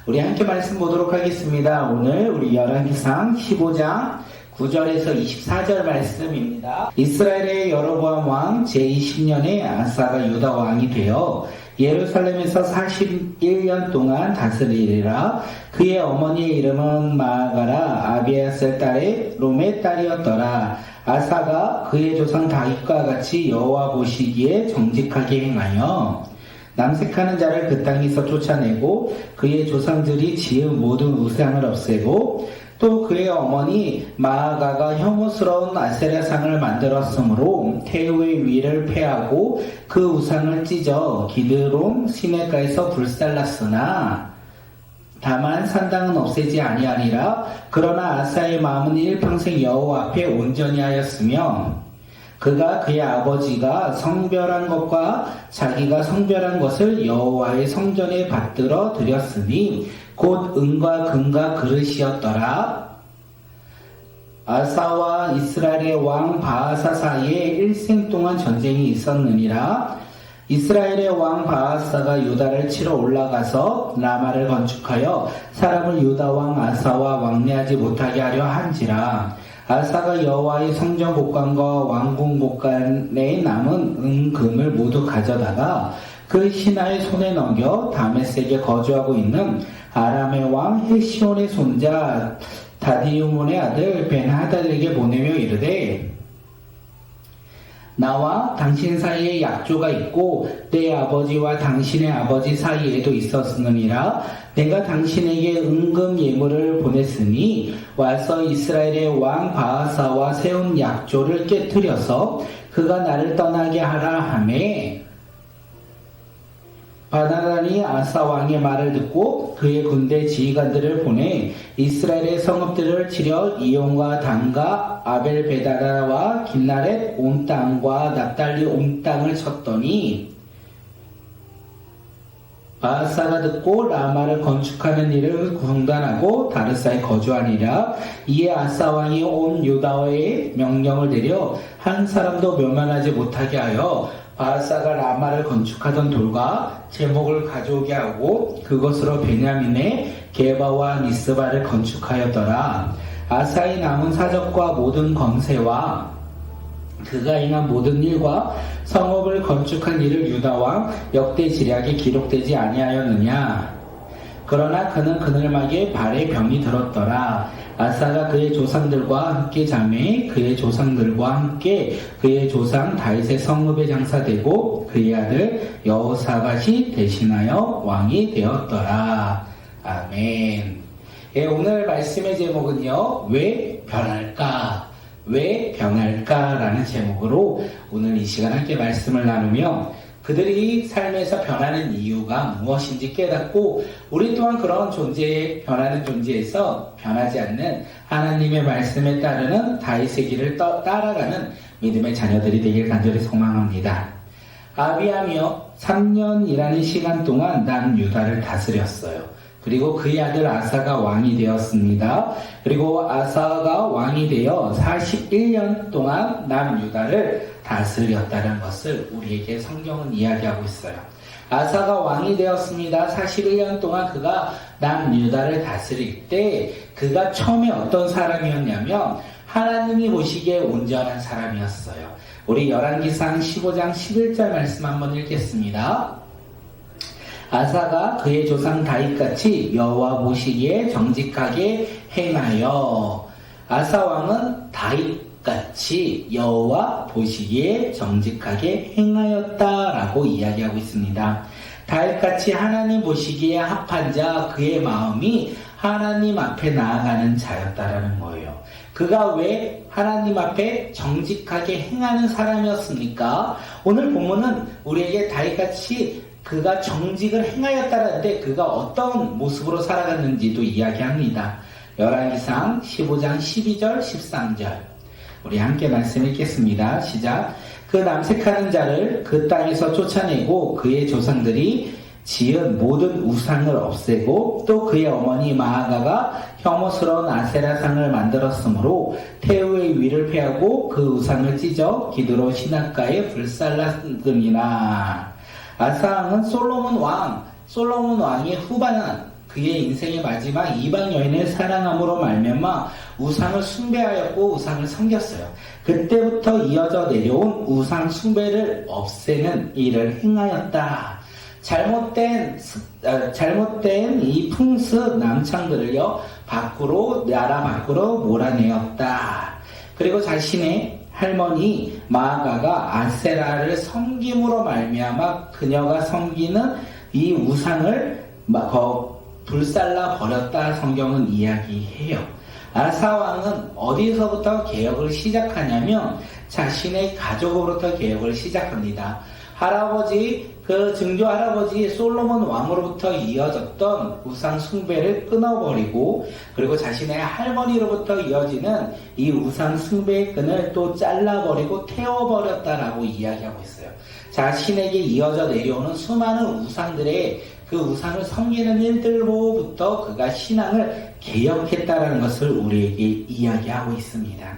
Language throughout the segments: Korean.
우리 함께 말씀 보도록 하겠습니다. 오늘 우리 열왕기상 15장 9절에서 24절 말씀입니다. 이스라엘의 여로보암 왕 제20년에 아사가 유다 왕이 되어 예루살렘에서 41년 동안 다스리리라. 그의 어머니의 이름은 마아가라 아비아셀 딸의 롬의 딸이었더라. 아사가 그의 조상 다윗과 같이 여호와 보시기에 정직하게 행하여 남색하는 자를 그 땅에서 쫓아내고 그의 조상들이 지은 모든 우상을 없애고 또 그의 어머니 마아가가 혐오스러운 아세라상을 만들었으므로 태우의 위를 패하고 그 우상을 찢어 기드론 시내가에서 불살랐으나 다만 산당은 없애지 아니하니라. 그러나 아사의 마음은 일평생 여호와 앞에 온전히 하였으며 그가 그의 아버지가 성별한 것과 자기가 성별한 것을 여호와의 성전에 받들어 드렸으니 곧 은과 금과 그릇이었더라. 아사와 이스라엘의 왕 바아사 사이에 일생 동안 전쟁이 있었느니라. 이스라엘의 왕 바아사가 유다를 치러 올라가서 라마를 건축하여 사람을 유다 왕 아사와 왕래하지 못하게 하려 한지라. 아사가 여호와의 성전 곳간과 왕궁 곳간에 남은 금을 모두 가져다가 그 신하의 손에 넘겨 다메섹에 거주하고 있는 아람의 왕 헤시온의 손자 다디우몬의 아들 벤하닷에게 보내며 이르되 나와 당신 사이에 약조가 있고 내 아버지와 당신의 아버지 사이에도 있었느니라. 내가 당신에게 은금 예물을 보냈으니 와서 이스라엘의 왕 바아사와 세운 약조를 깨뜨려서 그가 나를 떠나게 하라 하매 바나단이 아사 왕의 말을 듣고 그의 군대 지휘관들을 보내 이스라엘의 성읍들을 치려 이온과 단과 아벨베다라와 긴나렛 온 땅과 납달리 온 땅을 쳤더니 바아사가 듣고 라마를 건축하는 일을 중단하고 다르사에 거주하니라. 이에 아사 왕이 온 유다에 명령을 내려 한 사람도 멸망하지 못하게 하여 바아사가 라마를 건축하던 돌과 제목을 가져오게 하고 그것으로 베냐민의 게바와 미스바를 건축하였더라. 아사의 남은 사적과 모든 건세와 그가 행한 모든 일과 성읍을 건축한 일을 유다왕 역대 지략에 기록되지 아니하였느냐. 그러나 그는 그늘막에 발에 병이 들었더라. 아사가 그의 조상들과 함께 자매 그의 조상들과 함께 그의 조상 다윗의 성읍에 장사되고 그의 아들 여호사밧이 대신하여 왕이 되었더라. 아멘. 예, 오늘 말씀의 제목은요, 왜 변할까? 왜 변할까? 라는 제목으로 오늘 이 시간 함께 말씀을 나누며 그들이 삶에서 변하는 이유가 무엇인지 깨닫고 우리 또한 그런 변하는 존재에서 변하지 않는 하나님의 말씀에 따르는 다윗의 길을 따라가는 믿음의 자녀들이 되길 간절히 소망합니다. 아비암이요 3년이라는 시간 동안 남유다를 다스렸어요. 그리고 그의 아들 아사가 왕이 되었습니다. 그리고 아사가 왕이 되어 41년 동안 남유다를 다스렸다는 것을 우리에게 성경은 이야기하고 있어요. 아사가 왕이 되었습니다. 41년 동안 그가 남유다를 다스릴 때 그가 처음에 어떤 사람이었냐면 하나님이 보시기에 온전한 사람이었어요. 우리 열왕기상 15장 11절 말씀 한번 읽겠습니다. 아사가 그의 조상 다윗같이 여호와 보시기에 정직하게 행하여. 아사 왕은 다윗같이 여호와 보시기에 정직하게 행하였다라고 이야기하고 있습니다. 다윗같이 하나님 보시기에 합한 자, 그의 마음이 하나님 앞에 나아가는 자였다라는 거예요. 그가 왜 하나님 앞에 정직하게 행하는 사람이었습니까? 오늘 본문은 우리에게 다윗같이 그가 정직을 행하였다는데 그가 어떤 모습으로 살아갔는지도 이야기합니다. 열왕기상 15장 12절 13절 우리 함께 말씀 읽겠습니다. 시작. 그 남색하는 자를 그 땅에서 쫓아내고 그의 조상들이 지은 모든 우상을 없애고 또 그의 어머니 마아가가 혐오스러운 아세라상을 만들었으므로 태우의 위를 패하고 그 우상을 찢어 기드론 시냇가에 불살랐느니라. 아사 왕은 솔로몬 왕의 후반한 그의 인생의 마지막 이방 여인을 사랑함으로 말미암아 우상을 숭배하였고 우상을 섬겼어요. 그때부터 이어져 내려온 우상 숭배를 없애는 일을 행하였다. 잘못된 이 풍습 남창들을요 나라 밖으로 몰아내었다. 그리고 자신의 할머니 마아가가 아세라를 섬김으로 말미암아 그녀가 섬기는 이 우상을 불살라 버렸다 성경은 이야기해요. 아사왕은 어디서부터 개혁을 시작하냐면 자신의 가족으로부터 개혁을 시작합니다. 증조 할아버지 솔로몬 왕으로부터 이어졌던 우상 숭배를 끊어버리고 그리고 자신의 할머니로부터 이어지는 이 우상 숭배의 끈을 또 잘라버리고 태워버렸다라고 이야기하고 있어요. 자신에게 이어져 내려오는 수많은 우상들의 그 우상을 섬기는 일들로부터 그가 신앙을 개혁했다라는 것을 우리에게 이야기하고 있습니다.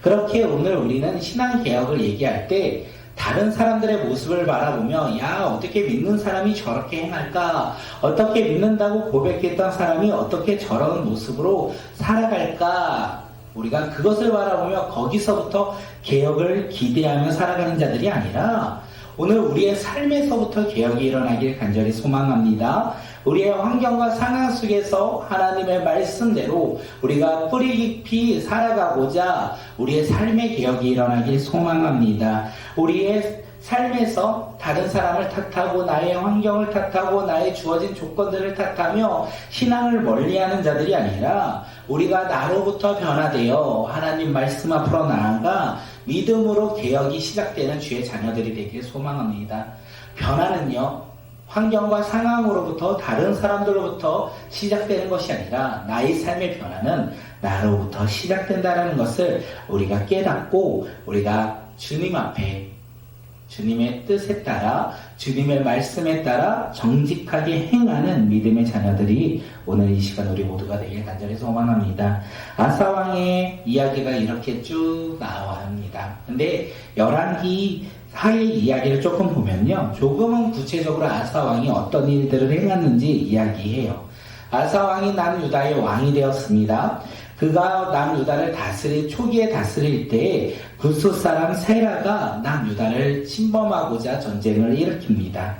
그렇게 오늘 우리는 신앙 개혁을 얘기할 때 다른 사람들의 모습을 바라보며 어떻게 믿는 사람이 저렇게 행할까? 어떻게 믿는다고 고백했던 사람이 어떻게 저런 모습으로 살아갈까? 우리가 그것을 바라보며 거기서부터 개혁을 기대하며 살아가는 자들이 아니라 오늘 우리의 삶에서부터 개혁이 일어나길 간절히 소망합니다. 우리의 환경과 상황 속에서 하나님의 말씀대로 우리가 뿌리 깊이 살아가고자 우리의 삶의 개혁이 일어나길 소망합니다. 우리의 삶에서 다른 사람을 탓하고 나의 환경을 탓하고 나의 주어진 조건들을 탓하며 신앙을 멀리하는 자들이 아니라 우리가 나로부터 변화되어 하나님 말씀 앞으로 나아가 믿음으로 개혁이 시작되는 주의 자녀들이 되길 소망합니다. 변화는요 환경과 상황으로부터 다른 사람들로부터 시작되는 것이 아니라 나의 삶의 변화는 나로부터 시작된다는 것을 우리가 깨닫고 우리가 주님 앞에 주님의 뜻에 따라 주님의 말씀에 따라 정직하게 행하는 믿음의 자녀들이 오늘 이 시간 우리 모두가 되길 간절히 소망합니다. 아사왕의 이야기가 이렇게 쭉 나와옵니다. 근데 열왕기 하의 이야기를 조금 보면요. 조금은 구체적으로 아사왕이 어떤 일들을 행했는지 이야기해요. 아사왕이 남유다의 왕이 되었습니다. 그가 남유다를 초기에 다스릴 때 구스 사람 세라가 남유다를 침범하고자 전쟁을 일으킵니다.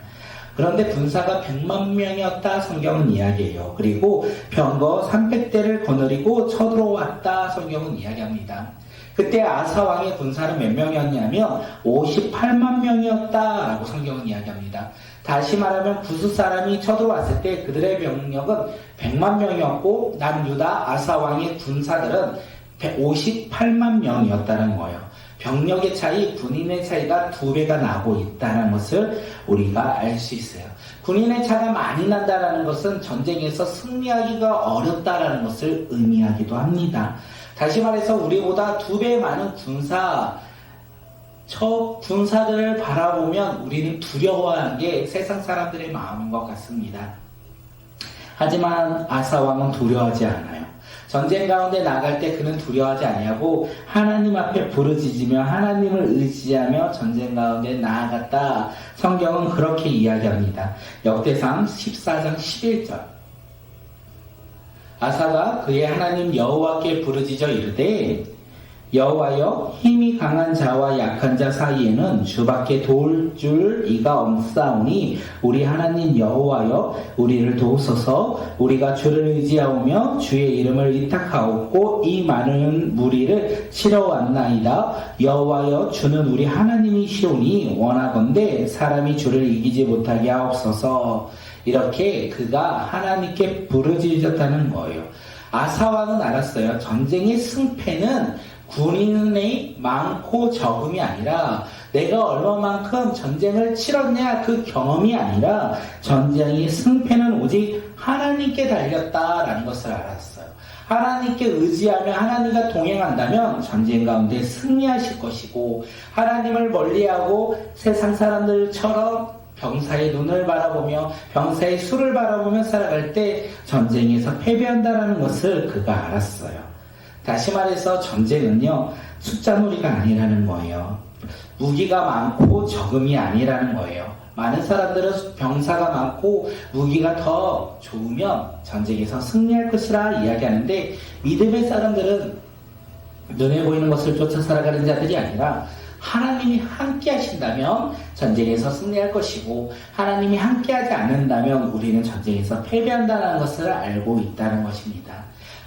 그런데 군사가 100만 명이었다 성경은 이야기해요. 그리고 병거 300대를 거느리고 쳐들어왔다 성경은 이야기합니다. 그때 아사왕의 군사는 몇 명이었냐면 58만 명이었다라고 성경은 이야기합니다. 다시 말하면 구스 사람이 쳐들어왔을 때 그들의 병력은 100만 명이었고 남유다 아사왕의 군사들은 58만 명이었다는 거예요. 병력의 차이, 군인의 차이가 2배가 나고 있다는 것을 우리가 알 수 있어요. 군인의 차가 많이 난다는 것은 전쟁에서 승리하기가 어렵다는 것을 의미하기도 합니다. 다시 말해서 우리보다 2배 많은 군사들을 바라보면 우리는 두려워하는 게 세상 사람들의 마음인 것 같습니다. 하지만 아사왕은 두려워하지 않아요. 전쟁 가운데 나갈 때 그는 두려워하지 아니하고 하나님 앞에 부르짖으며 하나님을 의지하며 전쟁 가운데 나아갔다. 성경은 그렇게 이야기합니다. 역대상 14장 11절. 아사가 그의 하나님 여호와께 부르짖어 이르되 여호와여 힘이 강한 자와 약한 자 사이에는 주밖에 도울 줄 이가 없사오니 우리 하나님 여호와여 우리를 도우소서. 우리가 주를 의지하오며 주의 이름을 위탁하옵고 이 많은 무리를 치러 왔나이다. 여호와여 주는 우리 하나님이시오니 원하건대 사람이 주를 이기지 못하게 하옵소서. 이렇게 그가 하나님께 부르짖었다는 거예요. 아사왕은 알았어요. 전쟁의 승패는 군인의 많고 적음이 아니라 내가 얼마만큼 전쟁을 치렀냐 그 경험이 아니라 전쟁의 승패는 오직 하나님께 달렸다라는 것을 알았어요. 하나님께 의지하며 하나님과 동행한다면 전쟁 가운데 승리하실 것이고 하나님을 멀리하고 세상 사람들처럼 병사의 눈을 바라보며 병사의 수를 바라보며 살아갈 때 전쟁에서 패배한다는 것을 그가 알았어요. 다시 말해서 전쟁은요 숫자놀이가 아니라는 거예요. 무기가 많고 적음이 아니라는 거예요. 많은 사람들은 병사가 많고 무기가 더 좋으면 전쟁에서 승리할 것이라 이야기하는데, 믿음의 사람들은 눈에 보이는 것을 쫓아 살아가는 자들이 아니라 하나님이 함께 하신다면 전쟁에서 승리할 것이고, 하나님이 함께 하지 않는다면 우리는 전쟁에서 패배한다는 것을 알고 있다는 것입니다.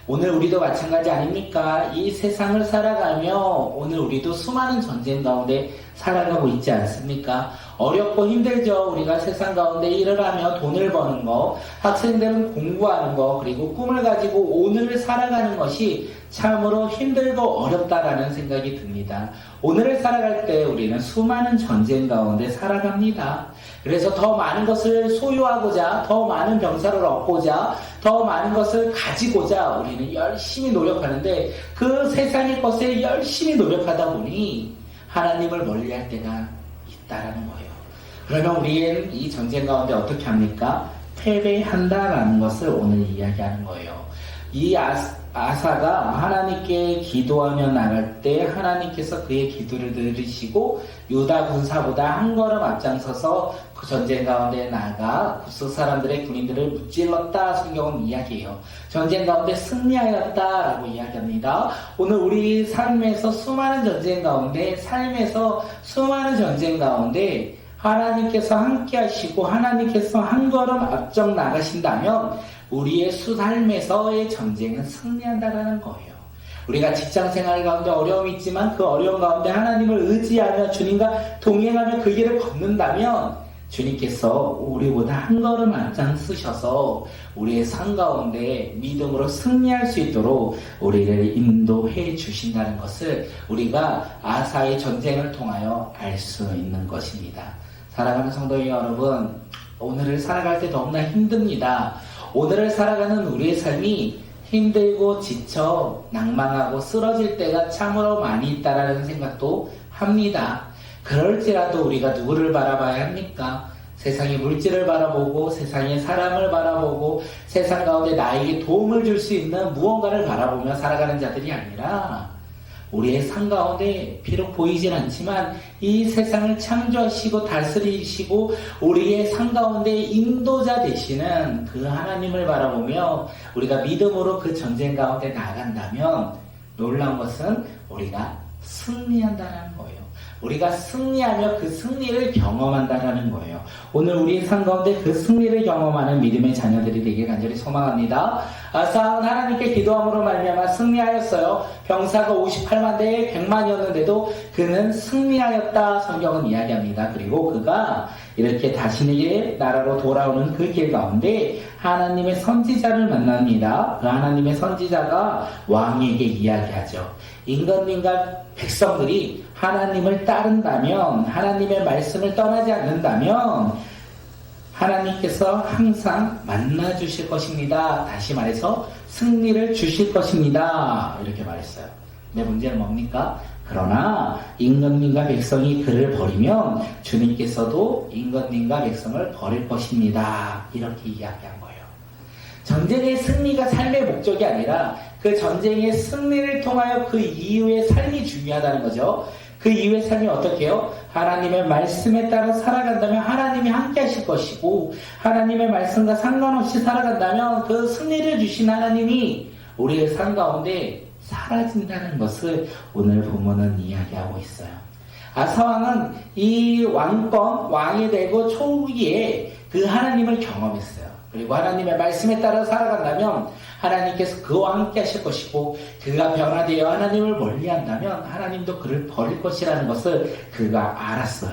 오늘 우리도 마찬가지 아닙니까? 이 세상을 살아가며 오늘 우리도 수많은 전쟁 가운데 살아가고 있지 않습니까? 어렵고 힘들죠. 우리가 세상 가운데 일을 하며 돈을 버는 거, 학생들은 공부하는 거, 그리고 꿈을 가지고 오늘을 살아가는 것이 참으로 힘들고 어렵다라는 생각이 듭니다. 오늘을 살아갈 때 우리는 수많은 전쟁 가운데 살아갑니다. 그래서 더 많은 것을 소유하고자, 더 많은 병사를 얻고자, 더 많은 것을 가지고자 우리는 열심히 노력하는데, 그 세상의 것에 열심히 노력하다 보니 하나님을 멀리할 때가 있다라는 거예요. 그러면 우리는 이 전쟁 가운데 어떻게 합니까? 패배한다라는 것을 오늘 이야기하는 거예요. 이 아사가 하나님께 기도하며 나갈 때 하나님께서 그의 기도를 들으시고 유다 군사보다 한 걸음 앞장서서 그 전쟁 가운데 나가 그 사람들의 군인들을 무찔렀다, 성경은 이야기해요. 전쟁 가운데 승리하였다라고 이야기합니다. 오늘 우리 삶에서 수많은 전쟁 가운데, 삶에서 수많은 전쟁 가운데 하나님께서 함께 하시고 하나님께서 한 걸음 앞장 나가신다면 우리의 삶에서의 전쟁은 승리한다라는 거예요. 우리가 직장생활 가운데 어려움이 있지만 그 어려움 가운데 하나님을 의지하며 주님과 동행하며 그 길을 걷는다면 주님께서 우리보다 한 걸음 앞장서셔서 우리의 삶 가운데 믿음으로 승리할 수 있도록 우리를 인도해 주신다는 것을 우리가 아사의 전쟁을 통하여 알 수 있는 것입니다. 사랑하는 성도 여러분, 오늘을 살아갈 때 너무나 힘듭니다. 오늘을 살아가는 우리의 삶이 힘들고 지쳐 낭망하고 쓰러질 때가 참으로 많이 있다라는 생각도 합니다. 그럴지라도 우리가 누구를 바라봐야 합니까? 세상의 물질을 바라보고 세상의 사람을 바라보고 세상 가운데 나에게 도움을 줄 수 있는 무언가를 바라보며 살아가는 자들이 아니라 우리의 삶 가운데 비록 보이진 않지만 이 세상을 창조하시고 다스리시고 우리의 삶 가운데 인도자 되시는 그 하나님을 바라보며 우리가 믿음으로 그 전쟁 가운데 나간다면 놀라운 것은 우리가 승리한다는 거예요. 우리가 승리하며 그 승리를 경험한다는 거예요. 오늘 우리의 삶 가운데 그 승리를 경험하는 믿음의 자녀들이 되길 간절히 소망합니다. 아사는 하나님께 기도함으로 말미암아 승리하였어요. 병사가 58만 대에 100만이었는데도 그는 승리하였다, 성경은 이야기합니다. 그리고 그가 이렇게 자신의 나라로 돌아오는 그 길 가운데 하나님의 선지자를 만납니다. 그 하나님의 선지자가 왕에게 이야기하죠. 임금님과 백성들이 하나님을 따른다면, 하나님의 말씀을 떠나지 않는다면 하나님께서 항상 만나주실 것입니다. 다시 말해서 승리를 주실 것입니다. 이렇게 말했어요. 근데 문제는 뭡니까? 그러나 임금님과 백성이 그를 버리면 주님께서도 임금님과 백성을 버릴 것입니다. 이렇게 이야기한 거예요. 전쟁의 승리가 삶의 목적이 아니라 그 전쟁의 승리를 통하여 그 이후의 삶이 중요하다는 거죠. 그 이후의 삶이 어떻게 해요? 하나님의 말씀에 따라 살아간다면 하나님이 함께 하실 것이고, 하나님의 말씀과 상관없이 살아간다면 그 승리를 주신 하나님이 우리의 삶 가운데 사라진다는 것을 오늘 본문은 이야기하고 있어요. 아사왕은 이 왕이 되고 초기에 그 하나님을 경험했어요. 그리고 하나님의 말씀에 따라 살아간다면 하나님께서 그와 함께 하실 것이고, 그가 변화되어 하나님을 멀리한다면 하나님도 그를 버릴 것이라는 것을 그가 알았어요.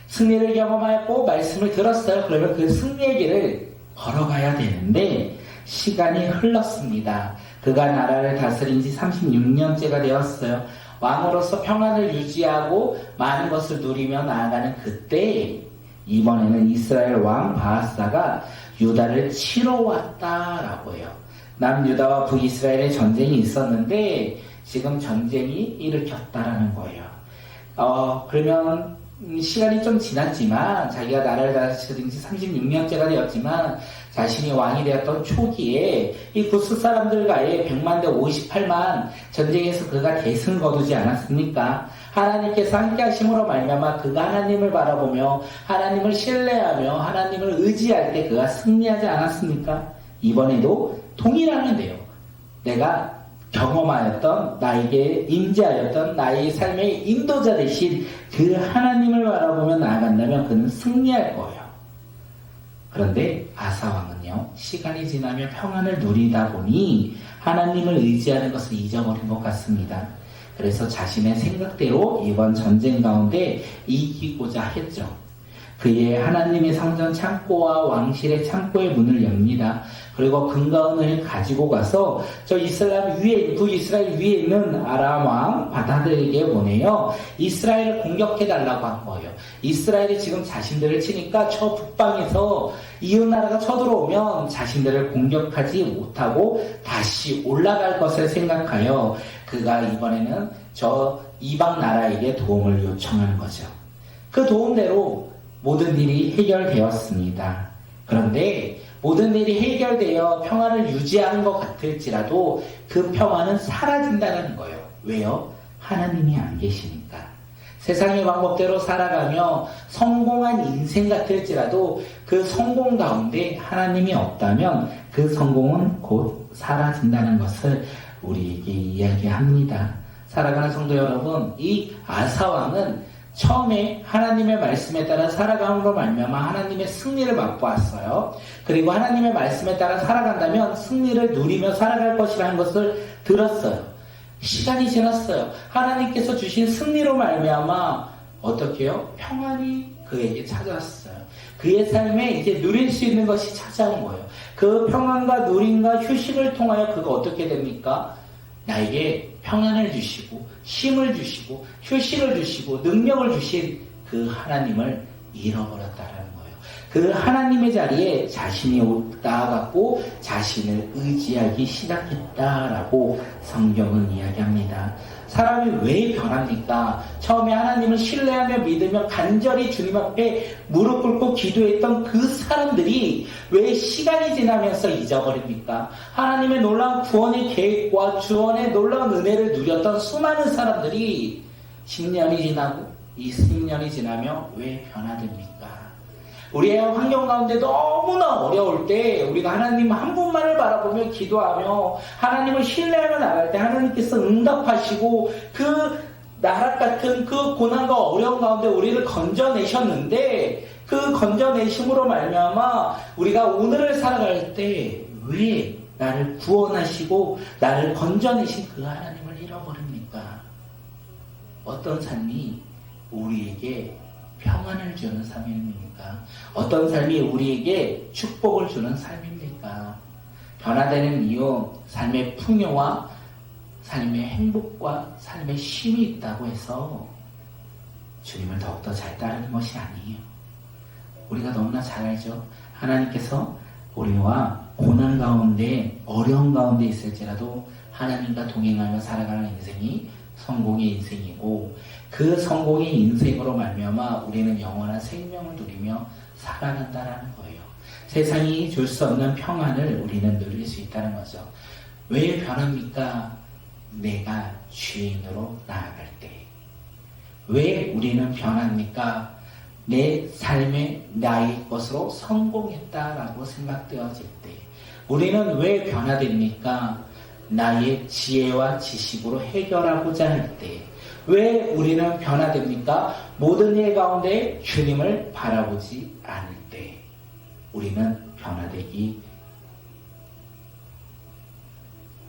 승리를 경험하였고 말씀을 들었어요. 그러면 그 승리의 길을 걸어가야 되는데 시간이 흘렀습니다. 그가 나라를 다스린 지 36년째가 되었어요. 왕으로서 평안을 유지하고 많은 것을 누리며 나아가는 그때 이번에는 이스라엘 왕 바하사가 유다를 치러 왔다라고 해요. 남유다와 북이스라엘의 전쟁이 있었는데 지금 전쟁이 일으켰다라는 거예요. 그러면 시간이 좀 지났지만 자기가 나라를 다스린 지 36년째가 되었지만 자신이 왕이 되었던 초기에 이 구스 사람들과의 100만 대 58만 전쟁에서 그가 대승을 거두지 않았습니까? 하나님께서 함께 하심으로 말미암아 그가 하나님을 바라보며 하나님을 신뢰하며 하나님을 의지할 때 그가 승리하지 않았습니까? 이번에도 동일하는데요. 내가 경험하였던 나에게 임재하였던 나의 삶의 인도자 되신 그 하나님을 바라보며 나아간다면 그는 승리할 거예요. 그런데 아사왕은요, 시간이 지나며 평안을 누리다 보니 하나님을 의지하는 것을 잊어버린 것 같습니다. 그래서 자신의 생각대로 이번 전쟁 가운데 이기고자 했죠. 그의 하나님의 성전 창고와 왕실의 창고의 문을 엽니다. 그리고 금과 은을 가지고 가서 저 북이스라엘 위에 있는 아람 왕 바다들에게 보내요. 이스라엘을 공격해달라고 한 거예요. 이스라엘이 지금 자신들을 치니까 저 북방에서 이웃나라가 쳐들어오면 자신들을 공격하지 못하고 다시 올라갈 것을 생각하여 그가 이번에는 저 이방 나라에게 도움을 요청하는 거죠. 그 도움대로 모든 일이 해결되었습니다. 그런데 모든 일이 해결되어 평안을 유지하는 것 같을지라도 그 평안은 사라진다는 거예요. 왜요? 하나님이 안 계시니까. 세상의 방법대로 살아가며 성공한 인생 같을지라도 그 성공 가운데 하나님이 없다면 그 성공은 곧 사라진다는 것을 우리에게 이야기합니다. 사랑하는 성도 여러분, 이 아사왕은 처음에 하나님의 말씀에 따라 살아감으로 말미암아 하나님의 승리를 맛보았어요. 그리고 하나님의 말씀에 따라 살아간다면 승리를 누리며 살아갈 것이라는 것을 들었어요. 시간이 지났어요. 하나님께서 주신 승리로 말미암아 어떻게 해요? 평안이 그에게 찾아왔어요. 그의 삶에 이제 누릴 수 있는 것이 찾아온 거예요. 그 평안과 누림과 휴식을 통하여 그가 어떻게 됩니까? 나에게 평안을 주시고 힘을 주시고 휴식을 주시고 능력을 주신 그 하나님을 잃어버렸다라는 거예요. 그 하나님의 자리에 자신이 나아갔고 자신을 의지하기 시작했다라고 성경은 이야기합니다. 사람이 왜 변합니까? 처음에 하나님을 신뢰하며 믿으며 간절히 주님 앞에 무릎 꿇고 기도했던 그 사람들이 왜 시간이 지나면서 잊어버립니까? 하나님의 놀라운 구원의 계획과 구원의 놀라운 은혜를 누렸던 수많은 사람들이 10년이 지나고 20년이 지나며 왜 변화됩니까? 우리의 환경 가운데 너무나 어려울 때 우리가 하나님 한 분만을 바라보며 기도하며 하나님을 신뢰하며 나갈 때 하나님께서 응답하시고 그 나락 같은 그 고난과 어려움 가운데 우리를 건져내셨는데 그 건져내심으로 말미암아 우리가 오늘을 살아갈 때 왜 나를 구원하시고 나를 건져내신 그 하나님을 잃어버립니까? 어떤 삶이 우리에게 평안을 주는 삶입니까? 어떤 삶이 우리에게 축복을 주는 삶입니까? 변화되는 이유, 삶의 풍요와 삶의 행복과 삶의 쉼이 있다고 해서 주님을 더욱더 잘 따르는 것이 아니에요. 우리가 너무나 잘 알죠. 하나님께서 우리와 고난 가운데 어려운 가운데 있을지라도 하나님과 동행하며 살아가는 인생이 성공의 인생이고 그 성공의 인생으로 말미암아 우리는 영원한 생명을 누리며 살아간다라는 거예요. 세상이 줄 수 없는 평안을 우리는 누릴 수 있다는 거죠. 왜 변합니까? 내가 주인으로 나아갈 때. 왜 우리는 변합니까? 내 삶에 나의 것으로 성공했다라고 생각되어질 때. 우리는 왜 변화됩니까? 나의 지혜와 지식으로 해결하고자 할 때. 왜 우리는 변화됩니까? 모든 일 가운데 주님을 바라보지 않을 때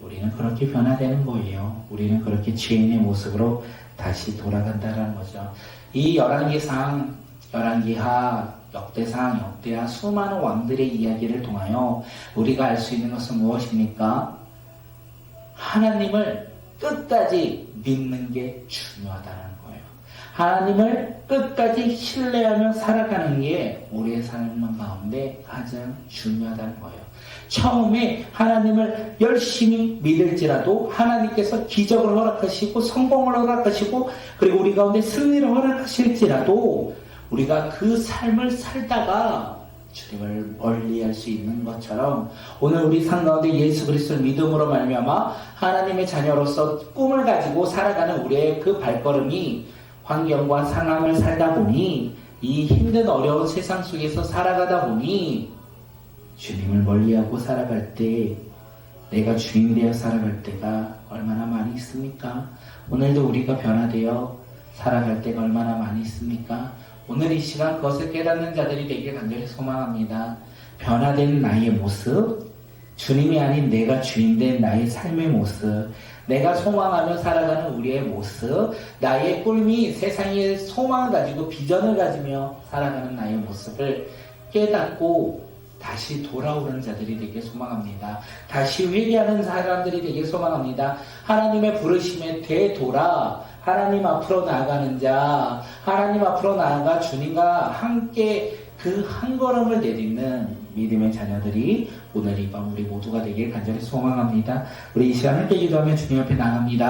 우리는 그렇게 변화되는 거예요. 우리는 그렇게 죄인의 모습으로 다시 돌아간다는 거죠. 이 열왕기상, 열왕기하, 역대상, 역대하 수많은 왕들의 이야기를 통하여 우리가 알 수 있는 것은 무엇입니까? 하나님을 끝까지 믿는 게 중요하다는 거예요. 하나님을 끝까지 신뢰하며 살아가는 게 우리의 삶 가운데 가장 중요하다는 거예요. 처음에 하나님을 열심히 믿을지라도 하나님께서 기적을 허락하시고 성공을 허락하시고 그리고 우리 가운데 승리를 허락하실지라도 우리가 그 삶을 살다가 주님을 멀리할 수 있는 것처럼 오늘 우리 삶 가운데 예수 그리스도를 믿음으로 말미암아 하나님의 자녀로서 꿈을 가지고 살아가는 우리의 그 발걸음이 환경과 상황을 살다 보니 이 힘든 어려운 세상 속에서 살아가다 보니 주님을 멀리하고 살아갈 때 내가 주인 되어 살아갈 때가 얼마나 많이 있습니까? 오늘도 우리가 변화되어 살아갈 때가 얼마나 많이 있습니까? 오늘 이 시간 그것을 깨닫는 자들이 되길 간절히 소망합니다. 변화된 나의 모습, 주님이 아닌 내가 주인된 나의 삶의 모습, 내가 소망하며 살아가는 우리의 모습, 나의 꿈이 세상에 소망을 가지고 비전을 가지며 살아가는 나의 모습을 깨닫고 다시 돌아오는 자들이 되길 소망합니다. 다시 회개하는 사람들이 되길 소망합니다. 하나님의 부르심에 되돌아 하나님 앞으로 나아가는 자, 하나님 앞으로 나아가 주님과 함께 그 한 걸음을 내딛는 믿음의 자녀들이 오늘 이 밤 우리 모두가 되길 간절히 소망합니다. 우리 이 시간 함께 기도하며 주님 앞에 나갑니다.